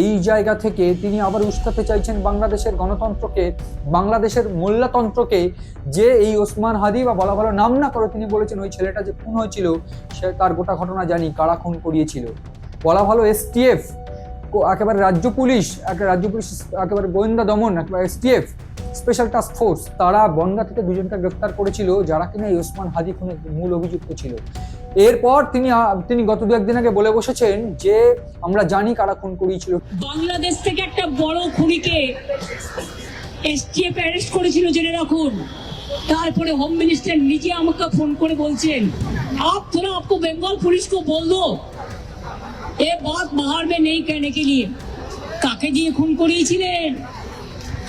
এই জায়গা থেকে তিনি আবার উস্কাতে চাইছেন বাংলাদেশের গণতন্ত্রকে, বাংলাদেশের মোল্লাতন্ত্রকে, যে এই ওসমান হাদি বা বলা ভালো নাম না করে তিনি বলেছেন ওই ছেলেটা যে খুন হয়েছিল সে তার গোটা ঘটনা জানি, কারা খুন করিয়েছিল। বলা ভালো এসটিএফ, একেবারে রাজ্য পুলিশ একেবারে গোয়েন্দা দমন, একেবারে এসটিএফ স্পেশাল টাস্ক ফোর্স, তারা বনগাঁ থেকে দুজনকে গ্রেফতার করেছিল যারা কিনা এই ওসমান হাদি খুনের মূল অভিযুক্ত ছিল। এরপর তিনি গত দু একদিন আগে বলে বসেছেন যে আমরা জানি কারা খুন করিয়েছিল। বাংলাদেশ থেকে একটা বড় খুনিকে এসটিএফ অ্যারেস্ট করেছিল জেনে রাখুন। তারপরে হোম মিনিস্টার নিজে আমাকে ফোন করে বলছেন आप थोड़ा आपको बंगाल पुलिस को बोल दो ये बात बाहर में नहीं कहने के लिए। কাকে দিয়ে খুন করিয়েছিলেন,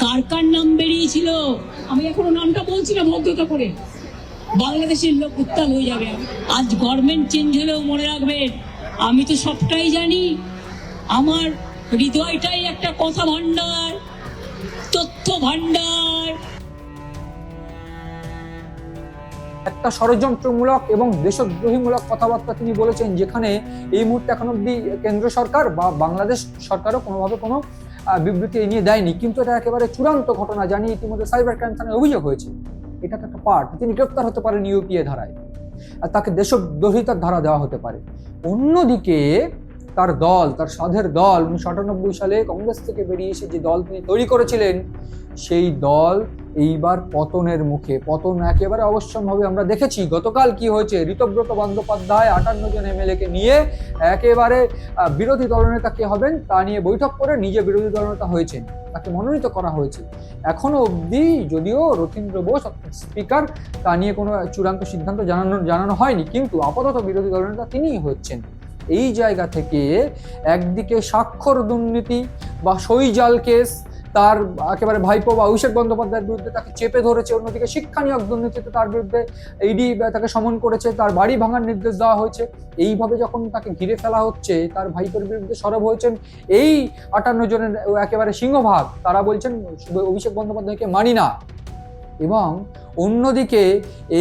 কার কার নাম বেরিয়েছিল, আমি এখনো নামটা বলছি না ভদ্রতা করে, বাংলাদেশের লোক উত্তাল হয়ে যাবে। আজ গভর্নমেন্ট চেঞ্জ হলেও মনে রাখবেন আমি তো সবটাই জানি। আমার হৃদয়টাই একটা কথা ভান্ডার, তথ্য ভান্ডার। একটা ষড়যন্ত্রমূলক এবং দেশদ্রোহীমূলক কথাবার্তা তিনি বলেছেন, যেখানে এই মুহূর্তে এখন অব্দি কেন্দ্র সরকার বা বাংলাদেশ সরকারও কোনোভাবে কোনো বিবৃতি নিয়ে দেয়নি, কিন্তু এটা একেবারে চূড়ান্ত ঘটনা। জানি ইতিমধ্যে সাইবার ক্রাইম থানায় অভিযোগ হয়েছে, এটা তো একটা পার্ট। তিনি গ্রেফতার হতে পারেন ইউপিএ ধারায়, আর তাকে দেশদ্রোহিতার ধারা দেওয়া হতে পারে। অন্যদিকে তার দল, তার সাধের দল 1998 সালে কংগ্রেস থেকে বেরিয়ে এসে যে দল তিনি তৈরি করেছিলেন, সেই দল এইবার পতনের মুখে। পতন একেবারে অবশ্যম্ভাবী। আমরা দেখেছি গতকাল কি হয়েছে। ঋতব্রত বন্দ্যোপাধ্যায় 58 জন এমএলএকে নিয়ে একেবারে বিরোধী দলনেতা কে হবেন তা নিয়ে বৈঠক করে নিজে বিরোধী দলনেতা হয়েছেন, তাকে মনোনীত করা হয়েছে। এখনো অবধি যদিও রথীন্দ্র বোস স্পিকার, তা নিয়ে কোনো চূড়ান্ত সিদ্ধান্ত জানানো হয়নি, কিন্তু আপাতত বিরোধী দলনেতা তিনিই হচ্ছেন। এই জায়গা থেকে একদিকে স্বাক্ষর দুর্নীতি বা সই জাল কেস, তার একেবারে ভাইপো বা অভিষেক বন্দ্যোপাধ্যায়ের বিরুদ্ধে তাকে চেপে ধরেছে, অন্যদিকে শিক্ষা নিয়োগ দুর্নীতিতে তার বিরুদ্ধে ইডি তাকে সমন করেছে, তার বাড়ি ভাঙার নির্দেশ দেওয়া হয়েছে। এইভাবে যখন তাকে ঘিরে ফেলা হচ্ছে, তার ভাইপোর বিরুদ্ধে সরব হয়েছেন এই 58 জনের একেবারে সিংহভাগ। তারা বলছেন অভিষেক বন্দ্যোপাধ্যায়কে মানি না। এবং অন্যদিকে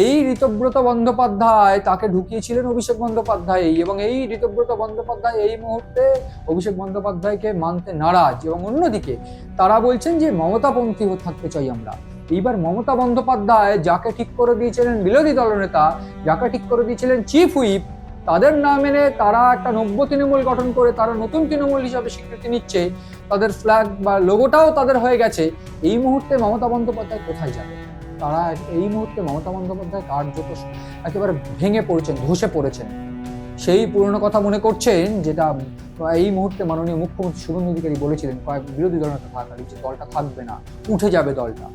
এই ঋতব্রত বন্দ্যোপাধ্যায়, তাকে ঢুকিয়েছিলেন অভিষেক বন্দ্যোপাধ্যায়, এবং এই ঋতব্রত বন্দ্যোপাধ্যায় এই মুহূর্তে অভিষেক বন্দ্যোপাধ্যায়কে মানতে নারাজ। এবং অন্যদিকে তারা বলছেন যে মমতাপন্থী থাকতে চাই আমরা। এইবার মমতা বন্দ্যোপাধ্যায় যাকে ঠিক করে দিয়েছিলেন বিরোধী দলনেতা, যাকে ঠিক করে দিয়েছিলেন চিফ হুইপ, তাদের না মেনে তারা একটা নব্য তৃণমূল গঠন করে তারা নতুন তৃণমূল হিসাবে স্বীকৃতি নিচ্ছে, তাদের ফ্ল্যাগ বা লোগোটাও তাদের হয়ে গেছে। এই মুহূর্তে মমতা বন্দ্যোপাধ্যায় কোথায় যাবে? তারা এই মুহূর্তে মমতা বন্দ্যোপাধ্যায় কার্যত একেবারে ভেঙে পড়েছেন, ধসে পড়েছেন। সেই পুরনো কথা মনে করছেন, যেটা এই মুহূর্তে মাননীয় মুখ্যমন্ত্রী শুভেন্দু অধিকারী বলেছিলেন কয়েক বিরোধী দলনেতা থাকাকালীন, যে দলটা থাকবে না, উঠে যাবে দলটা।